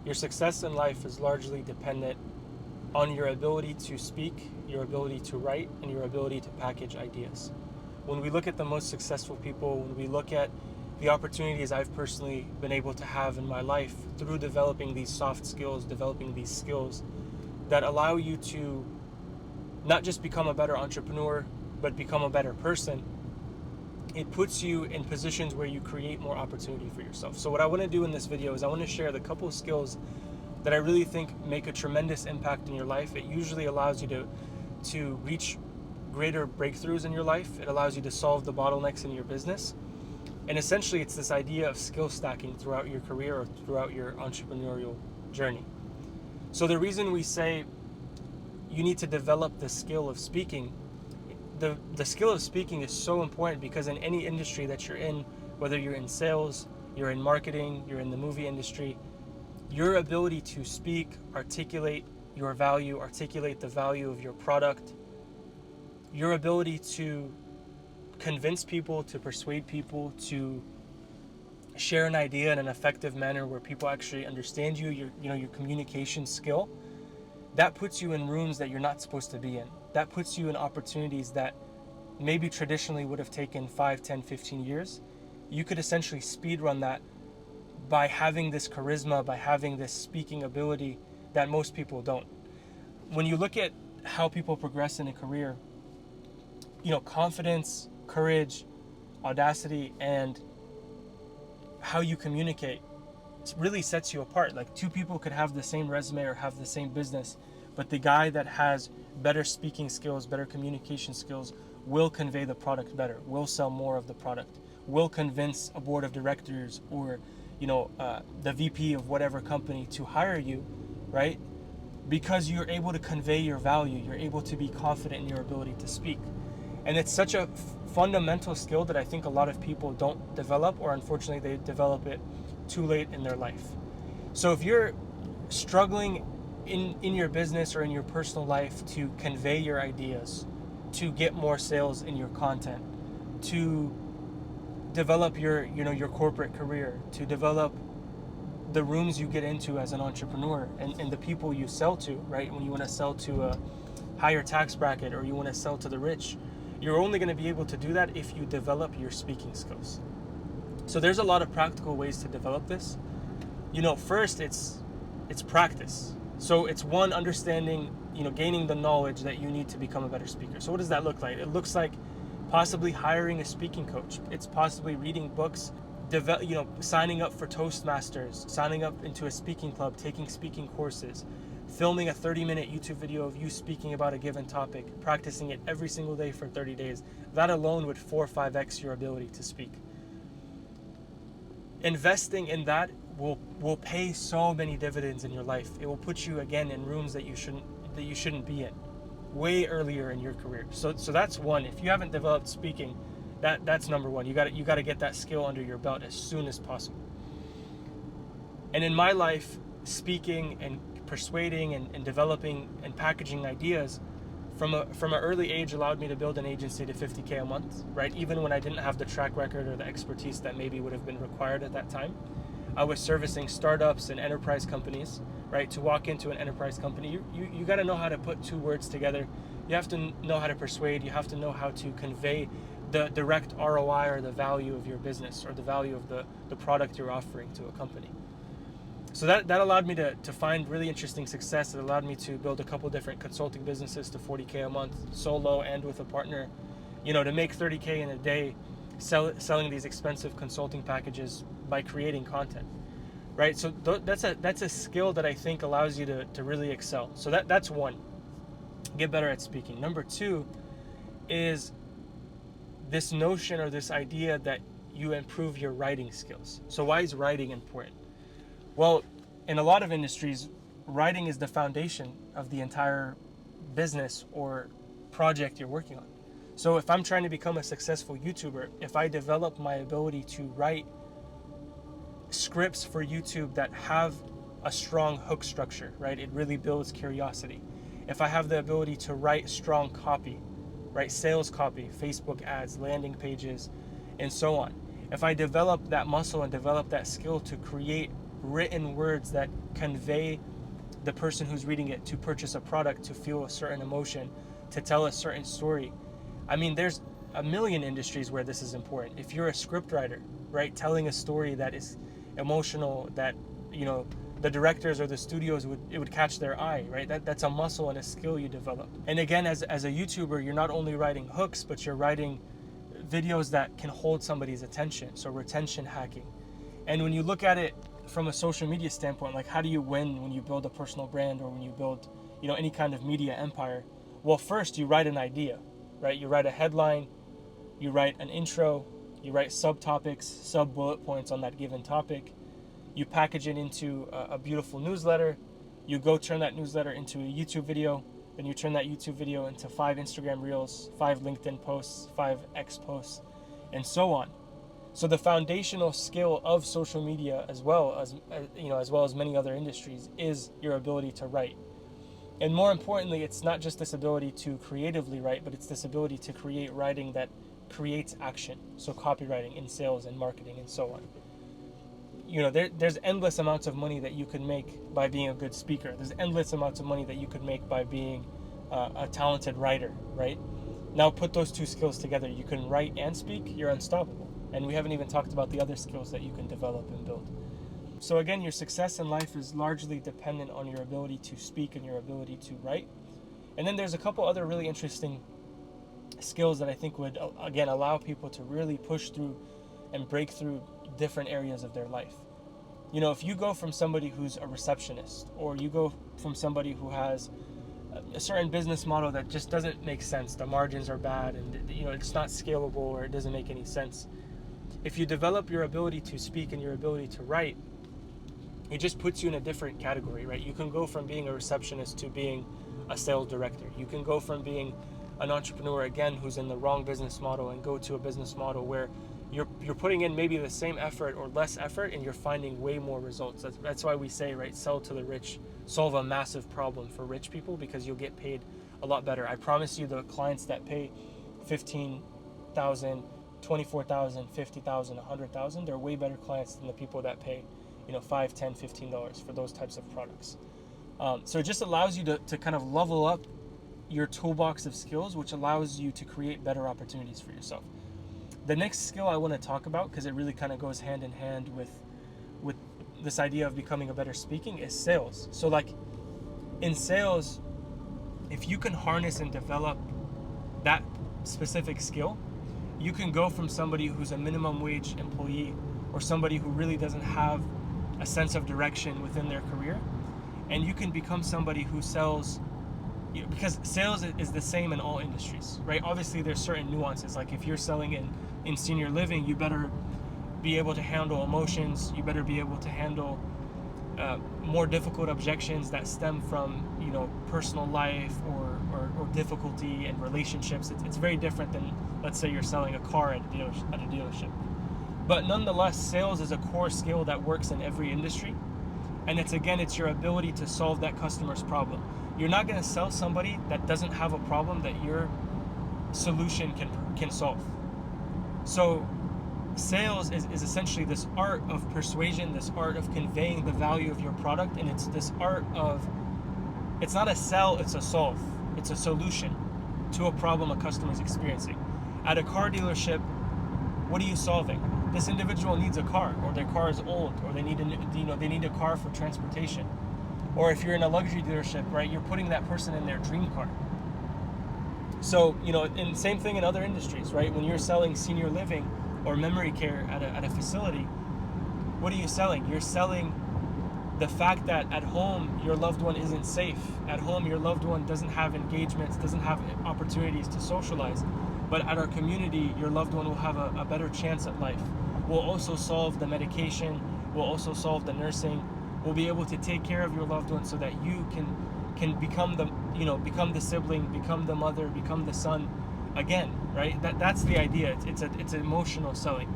Your success in life is largely dependent on your ability to speak, your ability to write, and your ability to package ideas. When we look at the most successful people, when we look at the opportunities I've personally been able to have in my life through developing these soft skills, developing these skills that allow you to not just become a better entrepreneur, but become a better person, it puts you in positions where you create more opportunity for yourself. So what I want to do in this video is I want to share the couple of skills that I really think make a tremendous impact in your life. It usually allows you to reach greater breakthroughs in your life. It allows you to solve the bottlenecks in your business. And essentially it's this idea of skill stacking throughout your career or throughout your entrepreneurial journey. So the reason we say you need to develop the skill of speaking, the skill of speaking is so important because in any industry that you're in, whether you're in sales, you're in marketing, you're in the movie industry, your ability to speak, articulate your value, articulate the value of your product, your ability to convince people, to persuade people, to share an idea in an effective manner where people actually understand you, your communication skill, that puts you in rooms that you're not supposed to be in. That puts you in opportunities that maybe traditionally would have taken 5, 10, 15 years. You could essentially speed run that by having this charisma, by having this speaking ability that most people don't. When you look at how people progress in a career, confidence, courage, audacity, and how you communicate really sets you apart. Like two people could have the same resume or have the same business, but the guy that has better speaking skills, better communication skills, will convey the product better, will sell more of the product, will convince a board of directors or the VP of whatever company to hire you, right? Because you're able to convey your value, you're able to be confident in your ability to speak. And it's such a fundamental skill that I think a lot of people don't develop, or unfortunately they develop it too late in their life. So if you're struggling in your business or in your personal life to convey your ideas, to get more sales in your content, to develop your corporate career, to develop the rooms you get into as an entrepreneur and the people you sell to, right? When you want to sell to a higher tax bracket or you want to sell to the rich, you're only going to be able to do that if you develop your speaking skills. So there's a lot of practical ways to develop this. First it's practice. So it's one, understanding, gaining the knowledge that you need to become a better speaker. So what does that look like? It looks like possibly hiring a speaking coach. It's possibly reading books, signing up for Toastmasters, signing up into a speaking club, taking speaking courses, filming a 30-minute YouTube video of you speaking about a given topic, practicing it every single day for 30 days. That alone would 4 or 5x your ability to speak. Investing in that will pay so many dividends in your life. It will put you again in rooms that you shouldn't be in way earlier in your career. So that's one. If you haven't developed speaking, that's number one. You got to get that skill under your belt as soon as possible. And in my life, speaking and persuading and developing and packaging ideas from an early age allowed me to build an agency to $50K a month, right? Even when I didn't have the track record or the expertise that maybe would have been required at that time. I was servicing startups and enterprise companies, right? To walk into an enterprise company, you got to know how to put two words together. You have to know how to persuade. You have to know how to convey the direct ROI or the value of your business or the value of the product you're offering to a company. So that allowed me to find really interesting success. It allowed me to build a couple different consulting businesses to $40K a month, solo and with a partner, to make $30K in a day, selling these expensive consulting packages by creating content, right? So that's a skill that I think allows you to really excel. So that's one, get better at speaking. Number two is this notion or this idea that you improve your writing skills. So why is writing important? Well, in a lot of industries, writing is the foundation of the entire business or project you're working on. So if I'm trying to become a successful YouTuber, if I develop my ability to write scripts for YouTube that have a strong hook structure, right? It really builds curiosity. If I have the ability to write strong copy, right? Sales copy, Facebook ads, landing pages, and so on. If I develop that muscle and develop that skill to create written words that convey the person who's reading it to purchase a product, to feel a certain emotion, to tell a certain story. I mean, there's a million industries where this is important. If you're a script writer, right, telling a story that is emotional, that, you know, the directors or the studios would catch their eye, right? That's a muscle and a skill you develop. And again, as a YouTuber, you're not only writing hooks, but you're writing videos that can hold somebody's attention. So retention hacking. And when you look at it from a social media standpoint, like, how do you win when you build a personal brand or when you build, you know, any kind of media empire? Well, first you write an idea, right? You write a headline, you write an intro, you write subtopics, sub bullet points on that given topic. You package it into a beautiful newsletter. You go turn that newsletter into a YouTube video. Then you turn that YouTube video into 5 Instagram Reels, 5 LinkedIn posts, 5 X posts, and so on. So the foundational skill of social media, as well as many other industries, is your ability to write. And more importantly, it's not just this ability to creatively write, but it's this ability to create writing that creates action. So copywriting in sales and marketing and so on. You know, there's endless amounts of money that you can make by being a good speaker. There's endless amounts of money that you could make by being a talented writer, right? Now put those two skills together. You can write and speak, you're unstoppable. And we haven't even talked about the other skills that you can develop and build. So again, your success in life is largely dependent on your ability to speak and your ability to write. And then there's a couple other really interesting skills that I think would, again, allow people to really push through and break through different areas of their life. You know, if you go from somebody who's a receptionist, or you go from somebody who has a certain business model that just doesn't make sense, the margins are bad, and, you know, it's not scalable, or it doesn't make any sense. If you develop your ability to speak and your ability to write, it just puts you in a different category, right? You can go from being a receptionist to being a sales director. You can go from being an entrepreneur, again, who's in the wrong business model, and go to a business model where you're putting in maybe the same effort or less effort, and you're finding way more results. That's why we say, right, sell to the rich, solve a massive problem for rich people, because you'll get paid a lot better. I promise you, the clients that pay $15,000, $24,000, $50,000, $100,000, they're way better clients than the people that pay, you know, $5, $10, $15 for those types of products. So it just allows you to kind of level up your toolbox of skills, which allows you to create better opportunities for yourself. The next skill I want to talk about, because it really kind of goes hand in hand with this idea of becoming a better speaking, is sales. So like in sales, if you can harness and develop that specific skill, you can go from somebody who's a minimum wage employee, or somebody who really doesn't have a sense of direction within their career, and you can become somebody who sells, because sales is the same in all industries, right? Obviously there's certain nuances. Like if you're selling in senior living, you better be able to handle emotions. You better be able to handle more difficult objections that stem from, you know, personal life or difficulty and relationships. It's very different than, let's say, you're selling a car at a dealership. But nonetheless, sales is a core skill that works in every industry. And it's your ability to solve that customer's problem. You're not going to sell somebody that doesn't have a problem that your solution can solve. So sales is essentially this art of persuasion, this art of conveying the value of your product, and it's this art of, it's not a sell, it's a solve. It's a solution to a problem a customer is experiencing. At a car dealership, what are you solving? This individual needs a car, or their car is old, or they need a car for transportation. Or if you're in a luxury dealership, right, you're putting that person in their dream car. So, you know, and same thing in other industries, right? When you're selling senior living or memory care at a facility, what are you selling? You're selling the fact that at home your loved one isn't safe. At home your loved one doesn't have engagements, doesn't have opportunities to socialize. But at our community, your loved one will have a better chance at life. We'll also solve the medication. We'll also solve the nursing. We'll be able to take care of your loved one so that you can become the sibling, become the mother, become the son again, right? That's the idea. It's emotional selling.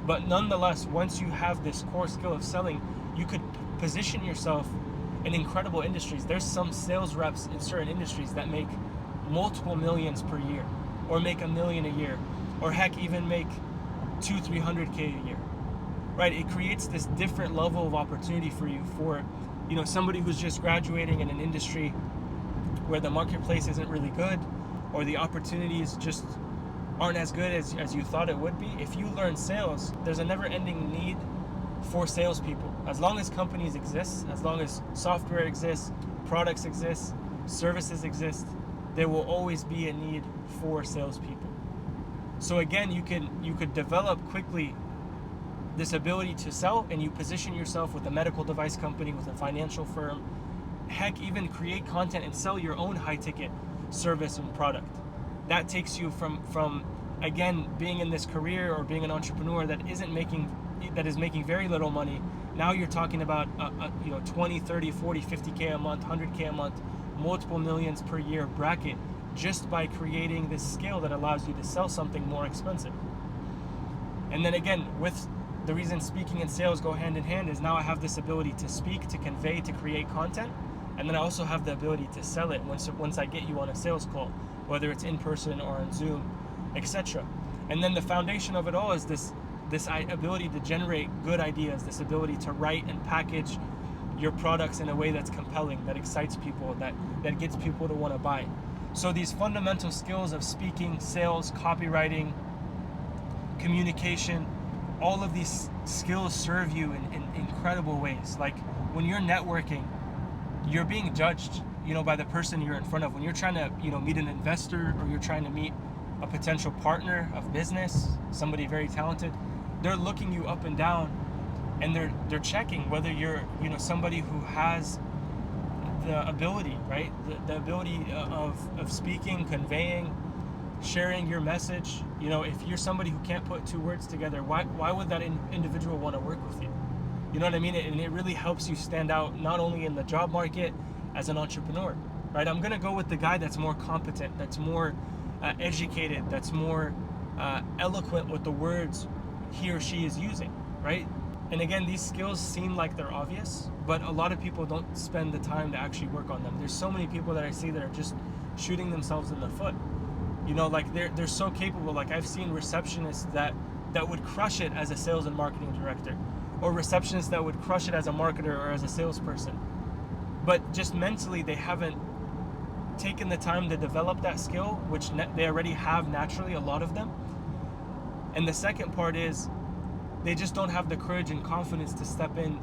But nonetheless, once you have this core skill of selling, you could position yourself in incredible industries. There's some sales reps in certain industries that make multiple millions per year, or make $1 million a year, or heck, even make $200,000-300,000 a year. right? It creates this different level of opportunity for you, for, you know, somebody who's just graduating in an industry where the marketplace isn't really good, or the opportunities just aren't as good as you thought it would be. If you learn sales, there's a never-ending need for salespeople. As long as companies exist, as long as software exists, products exist, services exist, there will always be a need for salespeople. So again, you could develop quickly this ability to sell, and you position yourself with a medical device company, with a financial firm, heck, even create content and sell your own high-ticket service and product. That takes you from again, being in this career or being an entrepreneur that is making very little money. Now you're talking about you know, 20, 30, 40, 50K a month, 100K a month, multiple millions per year bracket, just by creating this skill that allows you to sell something more expensive. And then again, with the reason speaking and sales go hand in hand is now I have this ability to speak, to convey, to create content, and then I also have the ability to sell it once I get you on a sales call, whether it's in person or on Zoom, etc. And then the foundation of it all is this ability to generate good ideas, this ability to write and package your products in a way that's compelling, that excites people, that gets people to want to buy. So these fundamental skills of speaking, sales, copywriting, communication, all of these skills serve you in incredible ways. Like when you're networking, you're being judged, you know, by the person you're in front of. When you're trying to, you know, meet an investor, or you're trying to meet a potential partner of business, somebody very talented, they're looking you up and down, and they're checking whether you're, you know, somebody who has the ability, right? The ability of speaking, conveying, sharing your message. You know, if you're somebody who can't put two words together, why would that individual want to work with you? You know what I mean? And it really helps you stand out, not only in the job market, as an entrepreneur, right? I'm gonna go with the guy that's more competent, that's more educated, that's more eloquent with the words he or she is using, right? And again, these skills seem like they're obvious, but a lot of people don't spend the time to actually work on them. There's so many people that I see that are just shooting themselves in the foot. You know, like they're so capable. Like I've seen receptionists that would crush it as a sales and marketing director, or receptionists that would crush it as a marketer or as a salesperson. But just mentally, they haven't taken the time to develop that skill, which they already have naturally, a lot of them. And the second part is they just don't have the courage and confidence to step in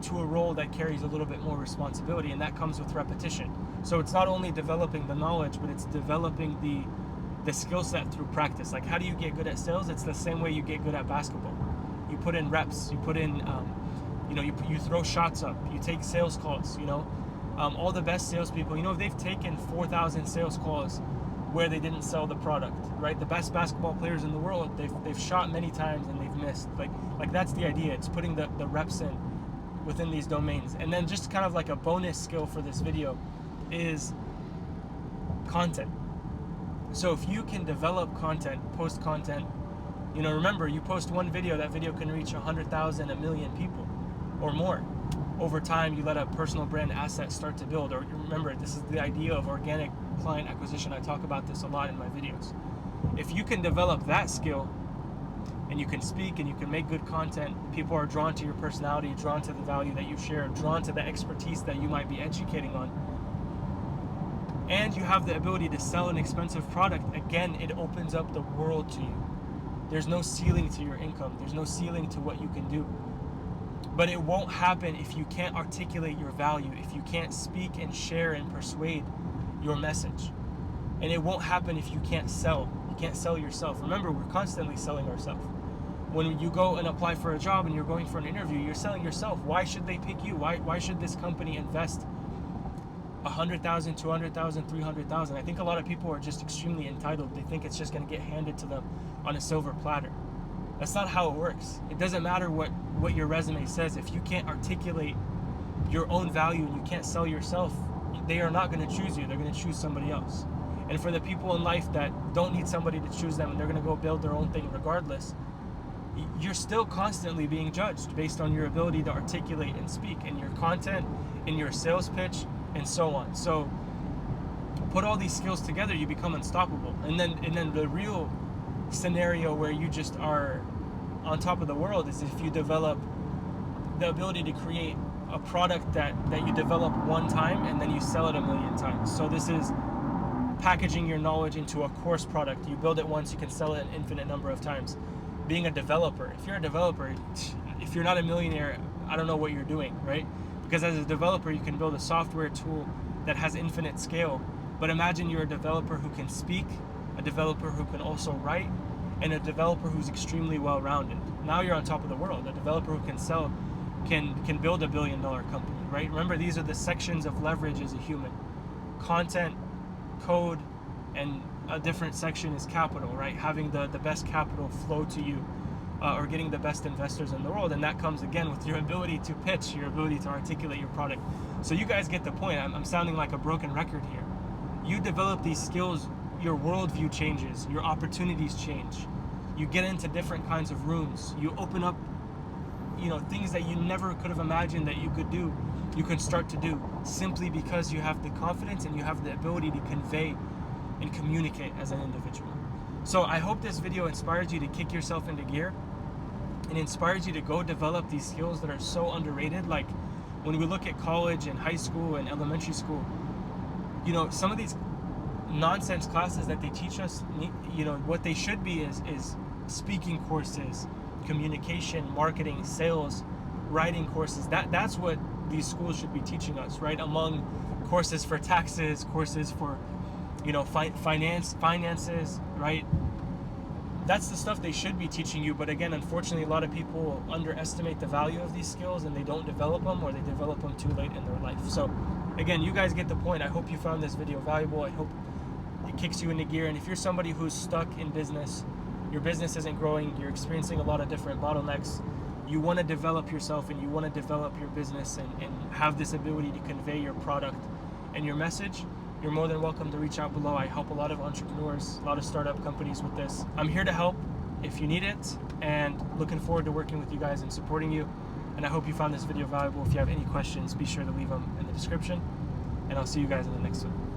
to a role that carries a little bit more responsibility, and that comes with repetition. So it's not only developing the knowledge, but it's developing the skill set through practice. Like, how do you get good at sales? It's the same way you get good at basketball. You put in reps, you put in, you know, you throw shots up, you take sales calls, you know. All the best salespeople, you know, they've taken 4,000 sales calls where they didn't sell the product, right? The best basketball players in the world, they've shot many times and they've missed. Like that's the idea. It's putting the reps in within these domains. And then just kind of like a bonus skill for this video is content. So if you can develop content, post content, you know, remember, you post one video, that video can reach 100,000, a million people or more. Over time, you let a personal brand asset start to build. Or remember, this is the idea of organic client acquisition. I talk about this a lot in my videos. If you can develop that skill, and you can speak and you can make good content, people are drawn to your personality, drawn to the value that you share, drawn to the expertise that you might be educating on, and you have the ability to sell an expensive product, again, it opens up the world to you. There's no ceiling to your income. There's no ceiling to what you can do. But it won't happen if you can't articulate your value, if you can't speak and share and persuade your message. And it won't happen if you can't sell. You can't sell yourself. Remember, we're constantly selling ourselves. When you go and apply for a job and you're going for an interview, you're selling yourself. Why should they pick you? Why should this company invest 100,000, 200,000, 300,000? I think a lot of people are just extremely entitled. They think it's just going to get handed to them on a silver platter. That's not how it works. It doesn't matter what your resume says. If you can't articulate your own value and you can't sell yourself, they are not going to choose you. They're going to choose somebody else. And for the people in life that don't need somebody to choose them and they're going to go build their own thing regardless, you're still constantly being judged based on your ability to articulate and speak, and your content, in your sales pitch, and so on. So put all these skills together, you become unstoppable. And then the real scenario where you just are on top of the world is if you develop the ability to create a product that you develop one time and then you sell it a million times. So this is packaging your knowledge into a course product. You build it once, you can sell it an infinite number of times. Being a developer, if you're a developer, if you're not a millionaire, I don't know what you're doing, right? Because as a developer, you can build a software tool that has infinite scale. But imagine you're a developer who can speak, a developer who can also write, and a developer who's extremely well-rounded. Now you're on top of the world. A developer who can sell, can build $1 billion company, right? Remember, these are the sections of leverage as a human. Content, code, and a different section is capital, right? Having the best capital flow to you, or getting the best investors in the world. And that comes again with your ability to pitch, your ability to articulate your product. So you guys get the point. I'm sounding like a broken record here. You develop these skills, your worldview changes, your opportunities change. You get into different kinds of rooms. You open up, things that you never could have imagined that you could do. You can start to do simply because you have the confidence and you have the ability to convey and communicate as an individual. So I hope this video inspires you to kick yourself into gear and inspires you to go develop these skills that are so underrated. Like when we look at college and high school and elementary school, some of these nonsense classes that they teach us, what they should be is speaking courses, communication, marketing, sales, writing courses. That's what these schools should be teaching us, right? Among courses for taxes, courses for finances, right? That's the stuff they should be teaching you. But again, unfortunately, a lot of people underestimate the value of these skills and they don't develop them, or they develop them too late in their life. So again, you guys get the point. I hope you found this video valuable. I hope it kicks you into gear. And if you're somebody who's stuck in business, your business isn't growing, you're experiencing a lot of different bottlenecks, you want to develop yourself and you want to develop your business and have this ability to convey your product and your message, you're more than welcome to reach out below. I help a lot of entrepreneurs, a lot of startup companies with this. I'm here to help if you need it, and looking forward to working with you guys and supporting you. And I hope you found this video valuable. If you have any questions, be sure to leave them in the description, and I'll see you guys in the next one.